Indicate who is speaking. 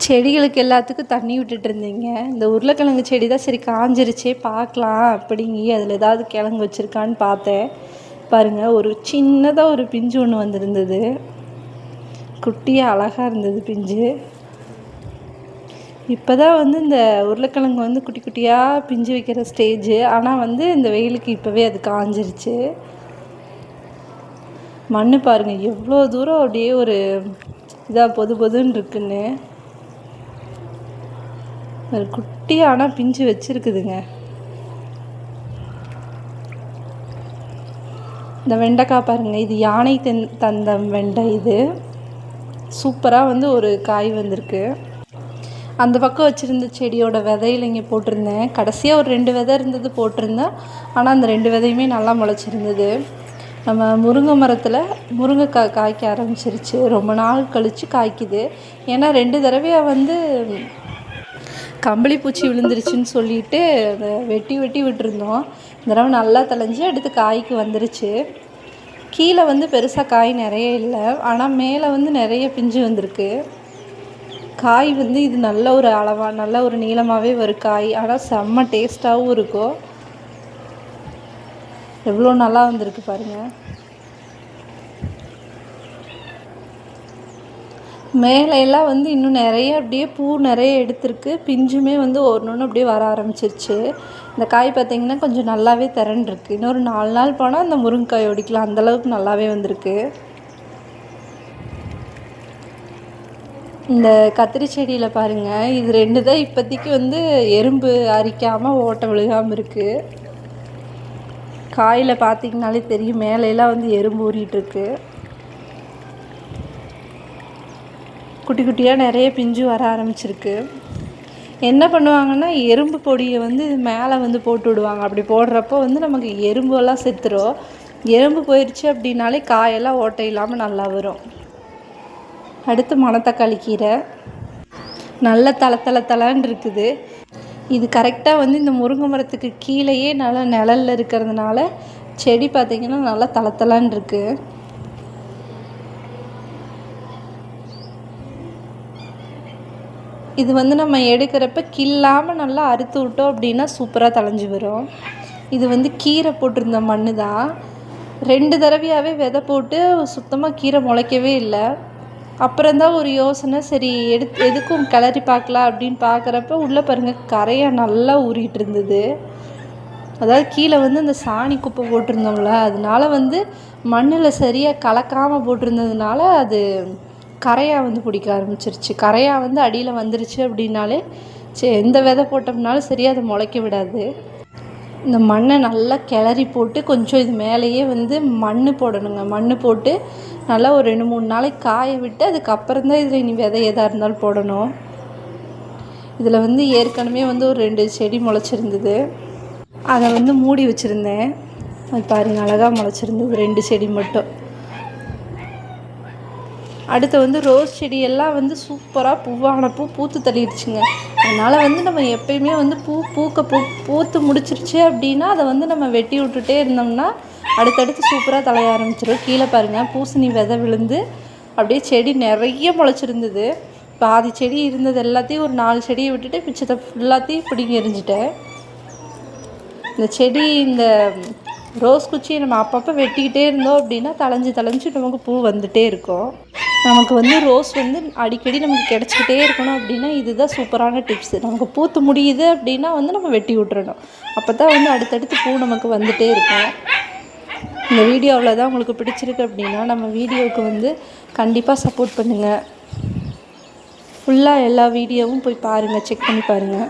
Speaker 1: செடிகளுக்கு எல்லாத்துக்கும் தண்ணி விட்டுட்டு இருந்தீங்க. இந்த உருளைக்கிழங்கு செடி தான் சரி காஞ்சிருச்சே பார்க்கலாம் அப்படிங்கி அதில் ஏதாவது கிழங்கு வச்சுருக்கான்னு பார்த்தேன். பாருங்கள், ஒரு சின்னதாக ஒரு பிஞ்சு ஒன்று வந்திருந்தது. குட்டியாக அழகாக இருந்தது பிஞ்சு. இப்போ தான் வந்து இந்த உருளைக்கிழங்கு வந்து குட்டி குட்டியாக பிஞ்சு வைக்கிற ஸ்டேஜு. ஆனால் வந்து இந்த வெயிலுக்கு இப்போவே அது காஞ்சிருச்சு. மண் பாருங்கள் எவ்வளோ தூரம் அப்படியே ஒரு இதாக பொதுன்னு இருக்குன்னு. ஒரு குட்டி ஆனால் பிஞ்சு வச்சுருக்குதுங்க. இந்த வெண்டைக்காய் பாருங்கள், இது யானை தந்தம் வெண்டை. இது சூப்பராக வந்து ஒரு காய் வந்திருக்கு. அந்த பக்கம் வச்சுருந்த செடியோட விதையில் இங்கே போட்டிருந்தேன். கடைசியாக ஒரு 2 விதை இருந்தது போட்டிருந்தேன். ஆனால் அந்த 2 விதையுமே நல்லா முளைச்சிருந்தது. நம்ம முருங்கை மரத்தில் முருங்கைக்காய் காய்க்க ஆரம்பிச்சிருச்சு. ரொம்ப நாள் கழித்து காய்க்குது. ஏன்னா 2 தடவையாக வந்து கம்பளி பூச்சி விழுந்துருச்சுன்னு சொல்லிட்டு அதை வெட்டி விட்டுருந்தோம். இந்த தடவை நல்லா தளைஞ்சு அடுத்து காய்க்கு வந்துருச்சு. கீழே வந்து பெருசாக காய் நிறைய இல்லை, ஆனால் மேலே வந்து நிறைய பிஞ்சு வந்திருக்கு. காய் வந்து இது நல்ல ஒரு அளவாக நல்ல ஒரு நீளமாகவே வரும் காய். ஆனால் செம்ம டேஸ்ட்டாகவும் இருக்கும். எவ்வளோ நல்லா வந்திருக்கு பாருங்கள். மேலையெல்லாம் வந்து இன்னும் நிறைய அப்படியே பூ நிறைய எடுத்திருக்கு. பிஞ்சுமே வந்து ஒன்று அப்படியே வர ஆரம்பிச்சிருச்சு. இந்த காய் பார்த்திங்கன்னா கொஞ்சம் நல்லாவே திரண்டிருக்கு. இன்னொரு 4 நாள் போனால் அந்த முருங்கைக்காய் ஒடிக்கலாம், அந்தளவுக்கு நல்லாவே வந்திருக்கு. இந்த கத்திரி செடியில் பாருங்கள், இது 2 தான் இப்போதைக்கு வந்து எறும்பு அரிக்காமல் ஓட்டை விழுகாமல் இருக்குது. காயில் பார்த்திங்கனாலே தெரியும், மேலையெல்லாம் வந்து எறும்பு ஊறிட்டுருக்கு. குட்டி குட்டியாக நிறைய பிஞ்சு வர ஆரம்பிச்சிருக்கு. என்ன பண்ணுவாங்கன்னா, எறும்பு பொடியை வந்து மேலே வந்து போட்டு விடுவாங்க. அப்படி போடுறப்போ வந்து நமக்கு எறும்பெல்லாம் செத்துரும். எறும்பு போயிடுச்சு அப்படின்னாலே காயெல்லாம் ஓட்டை இல்லாமல் நல்லா வரும். அடுத்து மணத்தக்காளி கீரை நல்ல தளன்னு இருக்குது. இது கரெக்டாக வந்து இந்த முருங்கை மரத்துக்கு கீழேயே நல்லா நிழலில் இருக்கிறதுனால செடி பார்த்திங்கன்னா நல்லா தளன்னு இருக்குது. இது வந்து நம்ம எடுக்கிறப்ப கில்லாமல் நல்லா அறுத்து விட்டோம் அப்படின்னா சூப்பராக தளைஞ்சு வரும். இது வந்து கீரை போட்டிருந்த மண் தான். 2 தடவையாகவே விதை போட்டு சுத்தமாக கீரை முளைக்கவே இல்லை. அப்புறம்தான் ஒரு யோசனை, சரி எதுக்கும் கிளறி பார்க்கலாம் அப்படின்னு பார்க்குறப்ப உள்ளே பாருங்கள் கரையாக நல்லா ஊறிட்டு இருந்தது. அதாவது கீழே வந்து அந்த சாணி குப்பை போட்டிருந்தோம்ல, அதனால வந்து மண்ணில் சரியாக கலக்காமல் போட்டிருந்ததுனால அது கரையாக வந்து பிடிக்க ஆரம்பிச்சிருச்சு. கரையாக வந்து அடியில் வந்துருச்சு அப்படின்னாலே எந்த விதை போட்டோம்னாலும் சரியாக அதை முளைக்க விடாது. இந்த மண்ணை நல்லா கிளறி போட்டு கொஞ்சம் இது மேலேயே வந்து மண் போடணுங்க. மண் போட்டு நல்லா ஒரு 2-3 நாளைக்கு காய விட்டு அதுக்கப்புறம் தான் இதில் இனி விதை எதாக இருந்தாலும் போடணும். இதில் வந்து ஏற்கனவே வந்து ஒரு 2 செடி முளைச்சிருந்தது. அதை வந்து மூடி வச்சுருந்தேன். அது பாருங்கள் அழகாக முளைச்சிருந்தது 2 செடி மட்டும். அடுத்து வந்து ரோஸ் செடியெல்லாம் வந்து சூப்பராக பூவான பூத்து தள்ளிடுச்சுங்க. அதனால் வந்து நம்ம எப்பயுமே வந்து பூத்து முடிச்சிருச்சு அப்படின்னா அதை வந்து நம்ம வெட்டி விட்டுட்டே இருந்தோம்னா அடுத்தடுத்து சூப்பராக தளைய ஆரம்பிச்சிடும். கீழே பாருங்கள் பூசணி விதை விழுந்து அப்படியே செடி நிறைய முளைச்சிருந்தது. பாதி செடி இருந்தது எல்லாத்தையும் ஒரு 4 செடியை விட்டுட்டு மிச்சத்தை ஃபுல்லாத்தையும் பிடிங்கி எறிஞ்சிட்டேன். இந்த செடி இந்த ரோஸ் குச்சியை நம்ம அப்பப்போ வெட்டிக்கிட்டே இருந்தோம் அப்படின்னா தளைஞ்சு நமக்கு பூ வந்துகிட்டே இருக்கும். நமக்கு வந்து ரோஸ் வந்து அடிக்கடி நமக்கு கிடச்சிக்கிட்டே இருக்கணும் அப்படின்னா இதுதான் சூப்பரான டிப்ஸு. நமக்கு பூத்து முடியுது அப்படின்னா வந்து நம்ம வெட்டி விட்டுறணும். அப்போ தான் வந்து அடுத்தடுத்து பூ நமக்கு வந்துகிட்டே இருக்கும். இந்த வீடியோ அவ்வளோதான். உங்களுக்கு பிடிச்சிருக்கு அப்படின்னா நம்ம வீடியோவுக்கு வந்து கண்டிப்பாக சப்போர்ட் பண்ணுங்கள். ஃபுல்லாக எல்லா வீடியோவும் போய் பாருங்கள், செக் பண்ணி பாருங்கள்.